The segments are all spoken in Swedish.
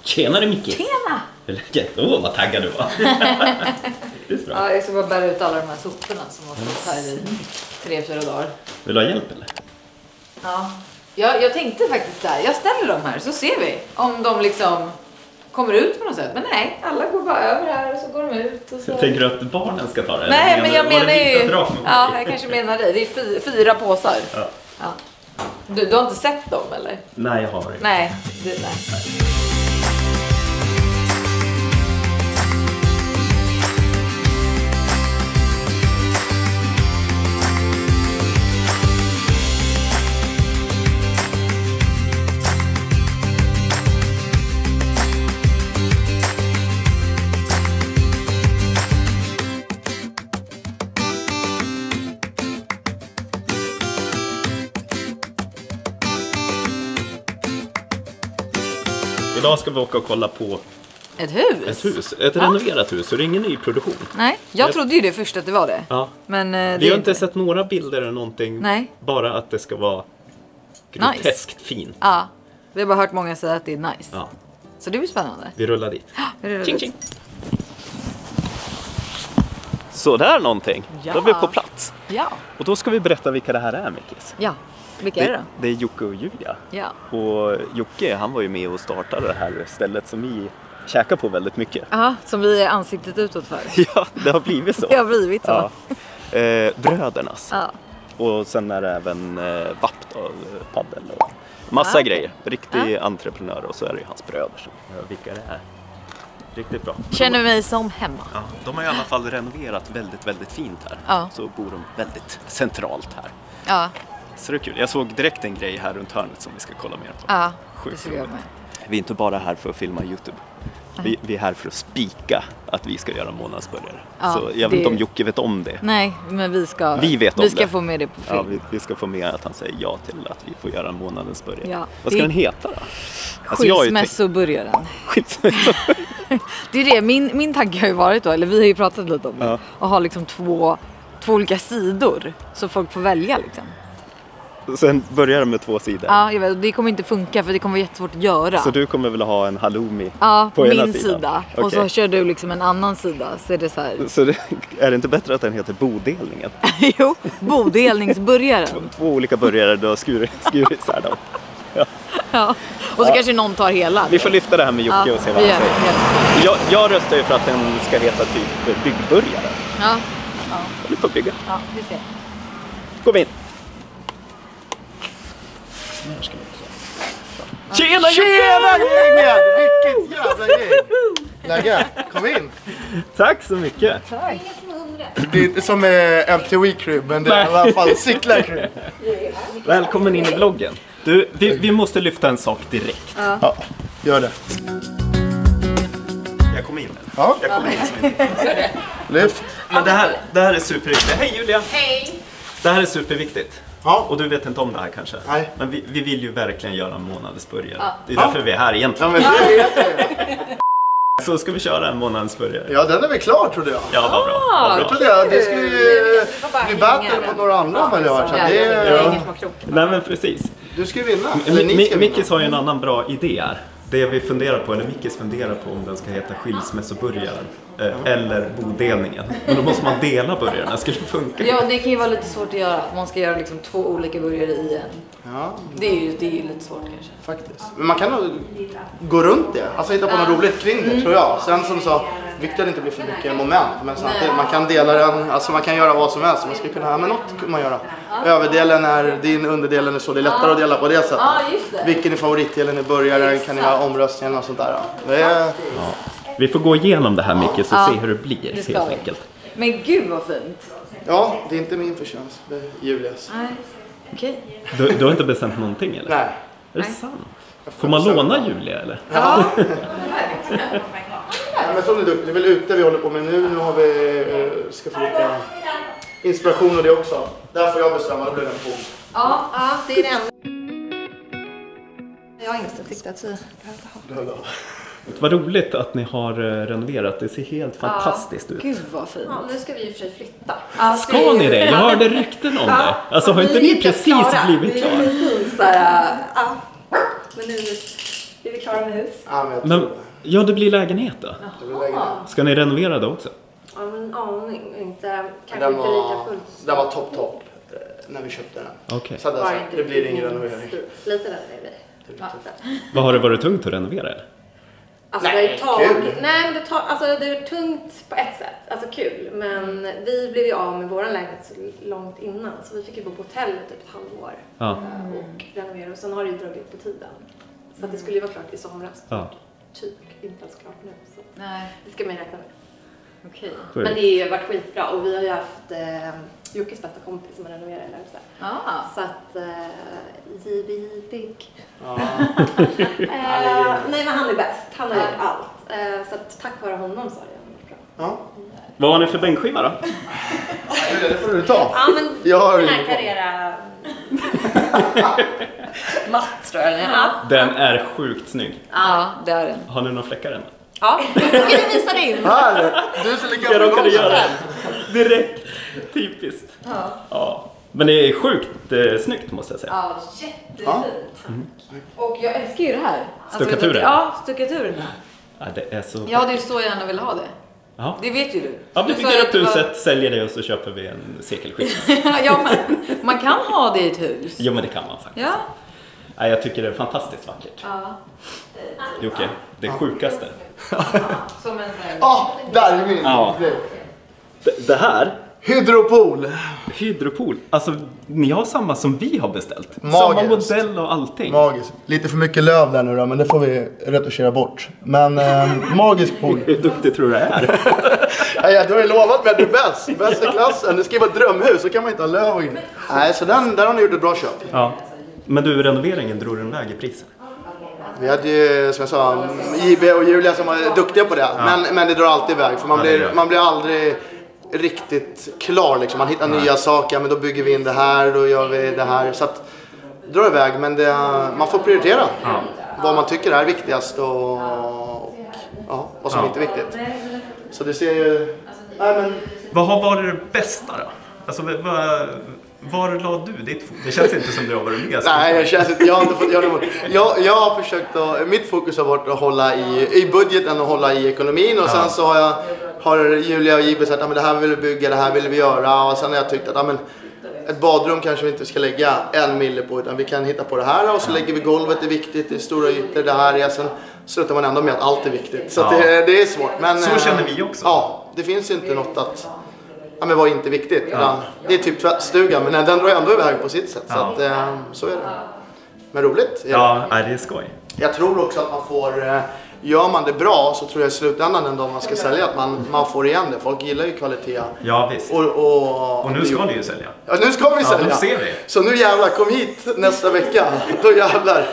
Tjenare Micke. Tjena! Åh, vad taggad du var. Det är bra. Ja, jag ska bara bära ut alla de här soporna som har stått här i 3-4 dagar. Vill du ha hjälp eller? Ja. Jag tänkte faktiskt där. Jag ställer dem här så ser vi om de liksom kommer ut på något sätt. Men nej, alla går bara över här och så går de ut. Och så... Tänker du att barnen ska ta det? Nej, men jag menar ju... Ja, jag kanske menar det. Det är 4 påsar. Ja. Ja. Du har inte sett dem eller? Nej, jag har inte. Nej. Idag ska vi åka och kolla på ett hus. Ett renoverat hus, så det är ingen ny produktion. Nej, jag trodde ju det först att det var det. Ja. Men vi har inte sett några bilder eller någonting. Nej. Bara att det ska vara groteskt fint. Ja, vi har bara hört många säga att det är nice. Ja. Så det blir spännande. Vi rullar dit. Ching, ching. Så där någonting. Ja. Då är vi på plats. Ja. Och då ska vi berätta vilka det här är, Mickis. Ja, vilka är det då? Det är Jocke och Julia. Ja. Och Jocke, han var ju med och startade det här stället som vi käkar på väldigt mycket. Ja, som vi är ansiktet utåt för. Ja, det har blivit så. Det har blivit så. Ja. Brödernas. Ja. Och sen är det även vapp då, paddel och massa grejer. Riktig entreprenör, och så är det ju hans bröder som vilka det är. Riktigt bra. Känner mig som hemma. Ja, de har i alla fall renoverat väldigt, väldigt fint här. Ja. Så bor de väldigt centralt här. Ja. Så det är kul. Jag såg direkt en grej här runt hörnet som vi ska kolla mer på. Ja, Sjukt det såg jag med. Vi är inte bara här för att filma YouTube. Vi är här för att spika att vi ska göra månadsbörjare. Ja, så jag vet inte om Jocke vet om det. Nej, men vi ska få med det på film. Ja, vi ska få med att han säger ja till att vi får göra månadens börjare. Ja, vad ska den heta då? Skilsmässoburgaren. Det är det, min tanke har ju varit då, eller vi har ju pratat lite om det. Och ha liksom två olika sidor så folk får välja liksom. Sen börjar det med 2 sidor. Ja, jag vet, det kommer inte funka för det kommer vara jättesvårt att göra. Så du kommer väl ha en halloumi på ena min sida. Okay. Och så kör du liksom en annan sida. Så är det så här. Så är det inte bättre att den heter bodelningen? Jo, bodelningsburgaren. 2 olika burgare, du har skurit isär dem. Ja. Ja. Och så kanske någon tar hela. Vi får lyfta det här med Jocke och se vad han säger. Jag röstar ju för att den ska heta typ byggburgare. Ja. Vi får bygga. Ja, vi ser. Kom in. Tjena gänget! Vilket jävla gäng! Läge, kom in! Tack så mycket! Tack. Det är inte som MTV Crib, men det är i alla fall Sickla Crib. Välkommen in i vloggen. Du, vi måste lyfta en sak direkt. Ja, gör det. Jag kommer in. Ja. Jag kommer in. Lyft. Men det här är superviktigt. Hej Julia! Hej! Det här är superviktigt. Ja. Och du vet inte om det här kanske? Nej. Men vi vill ju verkligen göra en månadens burgare. Det är därför vi är här egentligen. Ja, men det vet jag. Så ska vi köra en månadens burgare. Ja, den är väl klar trodde jag. Ja, vad bra. Vad Jag bra. trodde det skulle bli battle på några andra väl jag har hört. Nej men precis. Du ska ju vinna. Eller ni ska vinna. Mickis har ju en annan bra idé här. Det vi funderar på, eller Mickis funderar på om den ska heta skilsmässoburgaren eller bodelningen. Men då måste man dela burgarna, skulle det funka? Ja, det kan ju vara lite svårt att göra. Man ska göra liksom 2 olika burgare i en. Ja. Det är ju lite svårt kanske. Faktiskt. Men man kan nog gå runt det. Alltså hitta på något roligt kring det tror jag. Sen som du sa, viktigt att det inte blir för mycket moment. Men samtidigt, man kan dela den, alltså man kan göra vad som helst. Man ska kunna, men något kan man göra. Överdelen är din, underdelen är så. Det är lättare att dela på det sättet. Ja, just det. Vilken är favoritdelen i början? Kan ni ha omröstningen och sånt där. Det är... Vi får gå igenom det här Mickis och se hur det blir helt enkelt. Men gud vad fint. Ja, det är inte min förtjänst. Det är Julias. Nej, okej. Du har inte bestämt någonting eller? Nej. Är det sant? Får man låna Julia eller? Ja. Ja, men så är det duktigt. Det är väl ute vi håller på med nu. Nu har vi ska få lite inspiration och det också. Där får jag bestämma, då blir det en på. Ja, det är det enda. Jag har inte tyckt att Vad roligt att ni har renoverat. Det ser helt fantastiskt ut. Gud vad fint. Ja, nu ska vi i och för sig flytta. Ska ni det? Jag hörde rykten om det. Alltså har inte ni precis blivit klara? Precis där, ja. Men nu är vi bli klara med hus. Ja, men jag tror Men, det. ja, det blir lägenhet då. Det blir lägenhet. Ska ni renovera det också? Ja, men en aning. Inte, kanske Den inte lika var, fullt. den var topp när vi köpte den. Okej. Så det blir ingen renovering. Lite renovering. Vad har det varit tungt att renovera det? Alltså Nej, det har kul. Nej, men alltså det är tungt på ett sätt. Alltså kul. Men vi blev ju av med våran lägenhet så långt innan. Så vi fick ju bo på hotell typ ett halvår. Ja. Och renovera. Och sen har det ju dragit ut på tiden. Så att det skulle ju vara klart i somras. Ja. Typ inte alls klart nu. Så Nej, det ska man ju räkna med. okej. Men det har ju varit skitbra. Och vi har ju haft Jockes bästa kompis som har renoverat det där. Ah. Så att JB Big. Ja. Nej men han är bäst. Han har gjort allt. Så att tack vare honom så har det varit bra. Ja. Vad har ni för bänkskiva då? Det får du ta. Ja men Jag har den här ingen Carrera matt tror jag den är. Ja. Den är sjukt snygg. Ja, det är den. Har ni några fläckar än? Ja, nu ska du visa dig in. Här! Du som ligger Jag råkade på göra golvet. det direkt. Typiskt. Ja. Men det är sjukt snyggt måste jag säga. Ja, jättefint. Och jag älskar ju det här. Stuckaturen? Ja, stuckaturen. Ja, det är så... Ja, det är så jag gärna vill ha det. Ja. Det vet ju du. Ja, vi Du sa bygger att upp det var- huset, säljer det och så köper vi en sekelskiva. Ja, men man kan ha det i ett hus. Jo, men det kan man faktiskt. Ja. Ja, jag tycker det är fantastiskt vackert. Ja. Jocke, det sjukaste. Som en sån här... Ja, där är min Ja. grej. Det här, Hydropol. hydropol. Alltså, ni har samma som vi har beställt. Magiskt. Samma modell och allting. Magiskt. Lite för mycket löv där nu då, men det får vi retuschera bort. Men magisk pool. Hur duktig tror du det är? Ja, du har ju lovat mig att du är bäst. Bäst i klassen. Det ska vara ett drömhus, så kan man inte ha löv och grejer. Nej, så där har ni gjort ett bra köp. Ja. Men du, renoveringen drog den väg i priset. Vi hade ju, som jag sa, JB och Julia som var duktiga på det. Men det drar alltid iväg, för man blir aldrig riktigt klar liksom. Man hittar nya saker, men då bygger vi in det här, då gör vi det här. Så att det drar iväg, men man får prioritera vad man tycker är viktigast och vad som inte är viktigt. Så det ser ju... Nej, men... Vad har varit det bästa då? Alltså, var la du ditt fokus? Det känns inte som du har varit med. Nej, jag har inte fått göra det. Jag har försökt att, mitt fokus har varit att hålla i budgeten och hålla i ekonomin. Och sen så har Julia och JB sagt att det här vill vi bygga, det här vill vi göra. Och sen har jag tyckt att ett badrum kanske vi inte ska lägga 1 mille på, utan vi kan hitta på det här. Och så lägger vi golvet, det är viktigt, det är stora ytor, det här är. Sen slutar man ändå med att allt är viktigt. Så att det är svårt. Men, Så känner vi också. Ja, det finns ju inte något att... Ja, men vad är inte viktigt? Det är typ tvättstugan, men den drar ändå iväg på sitt sätt. Så, att, så är det. Men roligt. Ja, nej, det är skoj. Jag tror också att man får... Gör man det bra så tror jag i slutändan den dag man ska sälja att man får igen det. Folk gillar ju kvalitet. Ja, visst. Och nu ska ni ju sälja. Ja, nu ska vi sälja. Ja, då ser vi. Så nu jävlar, kom hit nästa vecka. Då jävlar.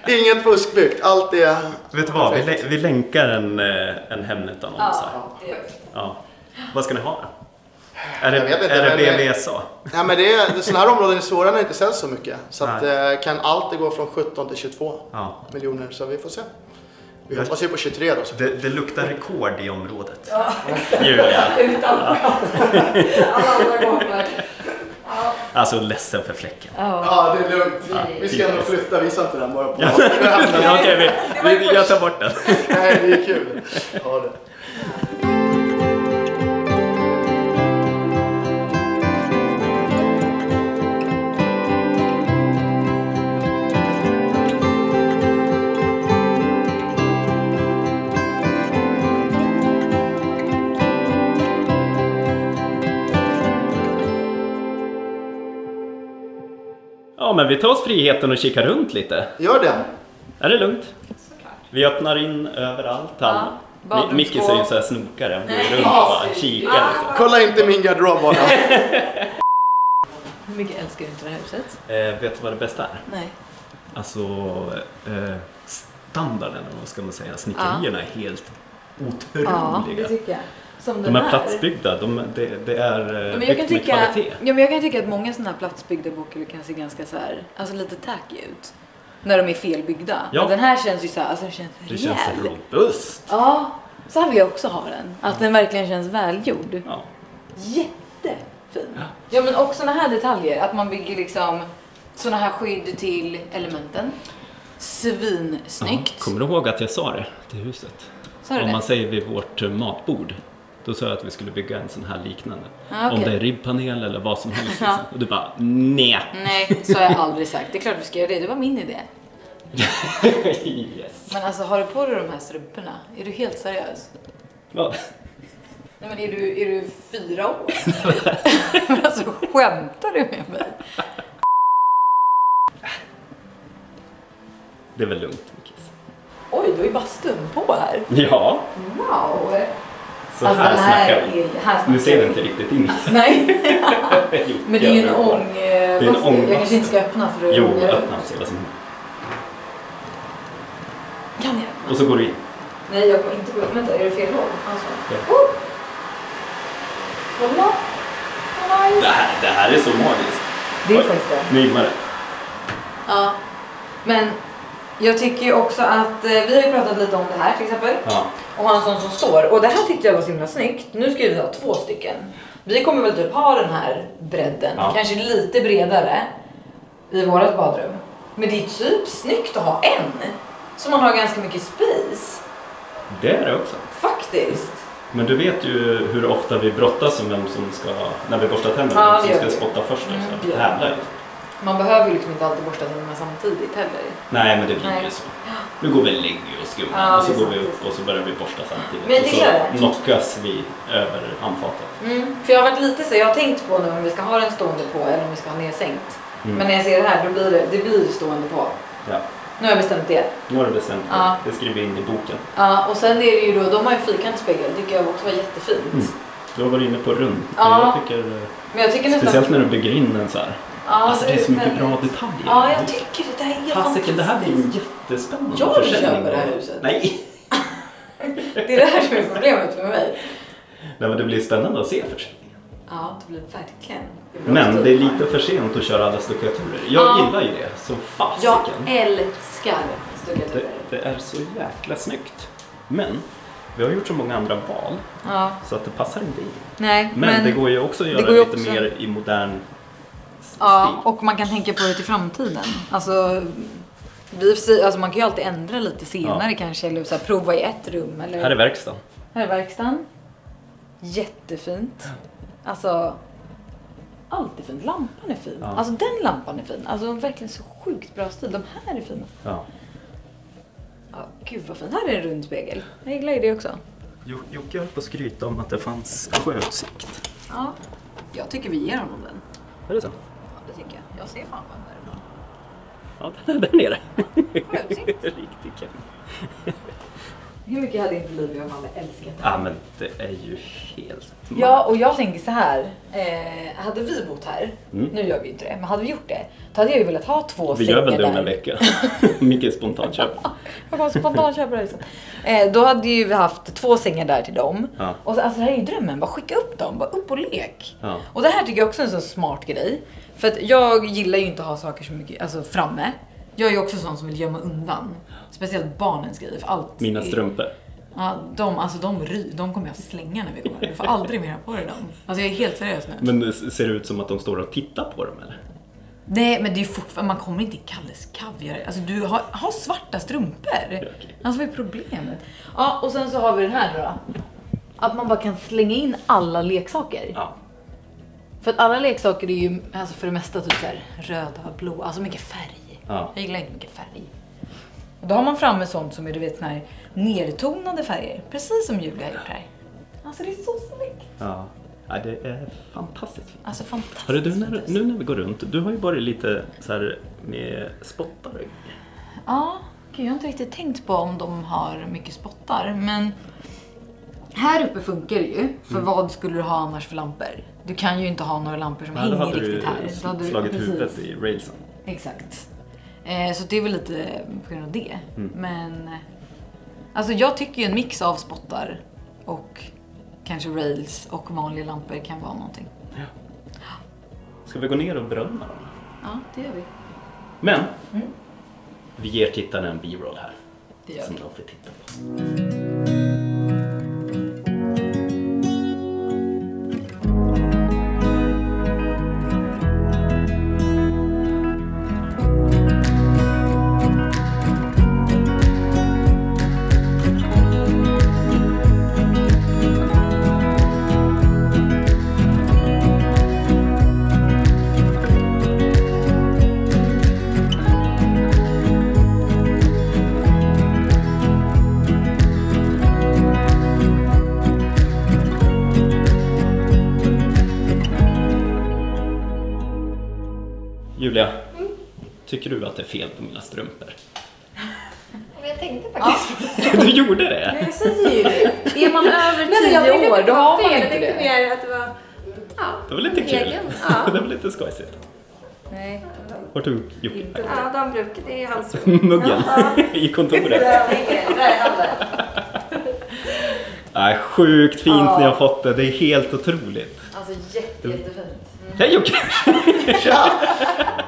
Inget fuskbyggt. Allt är... Vet du vad? Vi länkar en Hemnet-annons här. Ja. Vad ska ni ha? Är det, Jag vet inte, är det men- BVSA? Nej, men sådana här områden är svåra när det inte säljs så mycket. Så att, kan alltid gå från 17 till 22 miljoner. Så vi får se. Vi hoppas ju på 23 då. Så. Det luktar rekord i området. Julia. Alla andra gånger. Alltså ledsen för fläcken. Ja, det är lugnt. Vi ska nog flytta, visa inte den bara på. Ja, okej, jag tar bort den. Nej, det är kul. Ja, det. Ja, men vi tar oss friheten och kikar runt lite. Gör det. Är det lugnt? Vi öppnar in överallt. Micke säger ju så här snokare. Han går runt och bara kikar. Liksom. Kolla inte min garderob bara. Hur mycket älskar du inte det här huset? Vet du vad det bästa är? Nej. Alltså standarden, vad ska man säga. Snickerierna är helt otroliga. Ja, det tycker jag. Som De är platsbyggda, det är byggt med kvalitet. Ja, men jag kan tycka att många sådana här platsbyggda böcker kan se ganska så här, alltså lite tacky ut. När de är felbyggda. Ja. Men den här känns ju så här, alltså den känns Det rejäl. känns robust. Ja, så här vill jag också ha den. Att den verkligen känns välgjord. Ja. Jättefin. Ja, men också såna här detaljer. Att man bygger liksom såna här skydd till elementen. Svinsnyggt. Kommer du ihåg att jag sa det till huset? Sa du Om det? man säger vid vårt matbord, då sa jag att vi skulle bygga en sån här liknande. Ah, okej. Om det är ribbpanel eller vad som helst. Ja. Liksom. Och du bara, nej. Nej, så har jag aldrig sagt. Det är klart vi ska göra det. Det var min idé. Yes. Men alltså, har du på dig de här strumporna? Är du helt seriös? Vad? Nej, men är du 4 år? Men alltså, skämtar du med mig? Det är väl lugnt, Mikis. Oj, då är bastun på här. Ja, Wow. så Alltså, här den här snackar vi. är- här snackar Nu ser vi. vi inte riktigt in. Nej, Jo, men det är ju en jag vet. ång... Det är en ångbastu. Jag kanske inte ska öppna för att... Jo, öppna och se vad som händer. Kan jag öppna? Och så går du in. Nej, jag kommer inte gå. Vänta, är det fel håll? Alltså. Ja. Kolla. Kolla. Det här är så magiskt. Det är Oj, faktiskt det. Nu gick det. Ja, men jag tycker ju också att vi har ju pratat lite om det här till exempel. Ja. Och ha en sån som står. Och det här tyckte jag var så himla snyggt. Nu ska vi ha 2 stycken. Vi kommer väl typ ha den här bredden. Ja. Kanske lite bredare i vårat badrum. Men det är typ snyggt att ha en. Så man har ganska mycket space. Det är det också. Faktiskt. Men du vet ju hur ofta vi brottas om vem som ska, när vi borstar tänderna, Ja, vem det som gör ska vi. spotta först. Mm, Så det gör vi. tävlar ju. Man behöver ju liksom inte alltid borsta tänderna samtidigt heller. Nej, men det blir Nej. ju så. Nu går vi och lägger oss gumman Ja, och så det är går vi sant. upp och så börjar vi borsta samtidigt. Men jag och gillar det. så knockas vi över handfatet. För jag har varit lite så, jag har tänkt på nu om vi ska ha den stående på eller om vi ska ha nedsänkt. Mm. Men när jag ser det här då blir det blir stående på. Ja, Nu har jag bestämt det. nu har du bestämt det. Ja. Det skriver vi in i boken. Ja, och sen är det ju då, de har ju fyrkantsspegel, det tycker jag också var jättefint. Mm. Du har varit inne på rund. Ja. Jag tycker, Men jag tycker nästan... speciellt när du bygger in den så här. Ja, Alltså det är så mycket väldigt- bra detaljer. Ja, jag tycker det där är helt Fasiken, det här blir en fantastiskt. jättespännande Jag vill försäljning. köpa det här huset. Nej. Det är det här som är problemet för mig. Nej, men det blir spännande att se försäljningen. Ja, det blir verkligen. Men det är lite för sent att köra alla stuckaturer. Jag gillar ju det som Jag fasiken. älskar stuckaturer. Det är så jäkla snyggt. Men vi har gjort så många andra val Ja, så att det passar inte in. nej, Men det går ju också att göra går ju lite också- mer i modern Ja, stil. och man kan tänka på det till framtiden. Alltså, man kan ju alltid ändra lite senare kanske, eller så här, prova i ett rum. Eller... Här är verkstaden. Här är verkstaden. Jättefint. Alltså, allt är fint. Lampan är fin. Ja. Alltså den lampan är fin. Alltså verkligen så sjukt bra stil. De här är fina. Ja. Ja, gud vad fint. Här är en rund spegel. Jag gillar ju det också. Jocke höll på att skryta om att det fanns sjöutsikt. Ja, jag tycker vi ger honom den. Är det så? Ja, det tycker jag. Jag ser fan på den därifrån. Ja, den är där nere. Sjöutsikt. Riktigt kul. Hur mycket hade inte Livia och Malle älskat det? Ja, men det är ju helt... Ja, och jag tänker så här. Hade vi bott här, Mm. nu gör vi inte det, men hade vi gjort det, då hade jag ju velat ha 2 Vi sängar gör väl det om där. en vecka. Mycket spontant köp. Jag bara spontant köper det liksom. Då hade ju vi haft 2 sängar där till dem. Ja. Och så, alltså det här är ju drömmen, bara skicka upp dem, bara upp och lek. Ja. Och det här tycker jag också är en så smart grej. För att jag gillar ju inte att ha saker så mycket, alltså framme. Jag är ju också sån som vill gömma undan. Speciellt barnens grejer, för allt. Mina strumpor. Ja, de kommer jag slänga när vi går. Jag får aldrig mer ha på dig dem. Alltså jag är helt seriös nu. Men det ser ut som att de står och tittar på dem, eller? Nej, men det är ju fortfarande, man kommer inte i Kalles kaviar. Alltså du har svarta strumpor. okej. Alltså vad är problemet? Ja, och sen så har vi den här då. Att man bara kan slänga in alla leksaker. Ja. För att alla leksaker är ju alltså för det mesta typ så här röda, blå, alltså mycket färg. Ja. Jag gillar inte mycket färg. Och då har man framme sånt som är, du vet, såna här nertonade färger. Precis som Julia har gjort här. Alltså det är så snyggt. Ja. Ja, det är fantastiskt fint. Alltså fantastiskt. Hörru, nu när vi går runt, du har ju varit lite så här med spottar. Ja, gud, jag har inte riktigt tänkt på om de har mycket spottar. Men här uppe funkar det ju. För vad skulle du ha annars för lampor? Du kan ju inte ha några lampor som Men då hänger hade riktigt du här. Då hade du- slagit precis. huvudet i railsen. Exakt. Så det är väl lite på grund av det. Men alltså jag tycker ju en mix av spottar och kanske rails och vanliga lampor kan vara någonting. Ska vi gå ner och berömma dem? Ja, det gör vi. Men vi ger tittarna en b-roll här. Det gör som vi. de får titta på. Julia, tycker du att det är fel på mina strumpor? Men jag tänkte faktiskt. Du gjorde det? Jag säger ju det. Är man över 10 år, då har man Jag inte tänkte det. mer att det var... Ja, Det var lite kul. egen. Ja. Det var lite skojsigt. Nej. Vart tog Jocke? Ja, dambruket är i hans rum. Muggen i kontoret. Där är han där. Nej, sjukt fint ni har fått det. Det är helt otroligt. Alltså jättefint. Hej Jocke! Ja.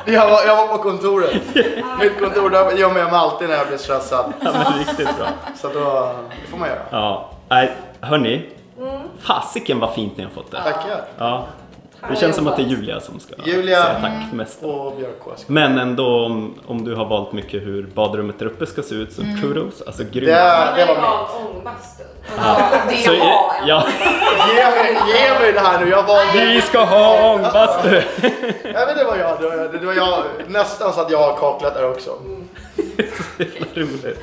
Jag var på kontoret. Mitt kontor, där gör jag med mig alltid när jag blir stressad. Ja, men riktigt bra. Så då, det får man göra. Ja, nej, hörni. Fasiken vad fint ni har fått det. Tackar. Ja. Det känns som att det är Julia som ska Julia säga tack mest. och Björk. Men ändå om du har valt mycket hur badrummet där uppe ska se ut så kudos, alltså grymt. Det Det var var ångbastun. Så, ja, Ge mig det här nu, jag var... vi ska ha ångbastu! Jag vet inte vad jag... Det var jag nästan så att jag har kaklat där också. Vad roligt.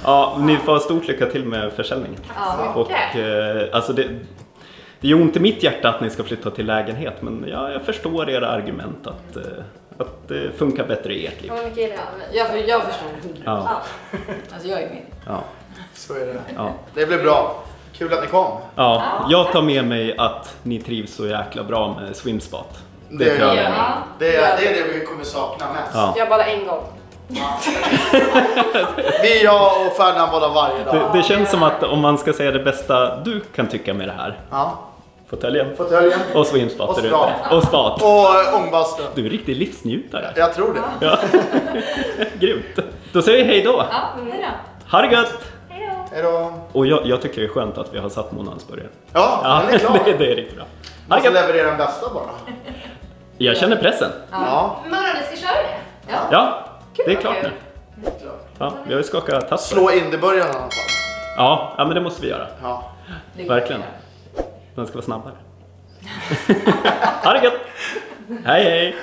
Ja, ni får ha stort lycka till med försäljningen. Och alltså det är ju ont i mitt hjärta att ni ska flytta till lägenhet, men ja, jag förstår era argument att det funkar bättre i ert liv. Vad mycket är det? Jag förstår 100%. Ja, Alltså jag är med. ja, Så är det. ja. Det blir bra. Kul att ni kom. Ja, jag tar med mig att ni trivs så jäkla bra med swimspat. Det Det tar jag gör med mig. Det är det vi kommer sakna mest. Ja. Jag badade en gång. Jag och Ferdinand badar varje dag. Det känns som att om man ska säga det bästa du kan tycka med det här. Ja. Fåtöljen. Fåtöljen. Och swimspat Och där spat. ute. Och spat. Och ångbastun. Du är riktig livsnjutare. Jag tror det. Ja. Grymt. Då säger vi hej då. Ja, hejdå. Ha det gött! Hej då. Och jag tycker det är skönt att vi har satt månadsbörjan. Ja, den är klar. det är riktigt bra. Ha det Måste gött! leverera den bästa bara. Jag känner pressen. Ja. Men ni ska köra det? Ja, det är klart Kul. nu. Ja, vi har ju skakat tass. Slå in i början i alla fall. Ja, men det måste vi göra. Ja. Verkligen. Den ska vara snabbare. Ha det gött! Hej hej!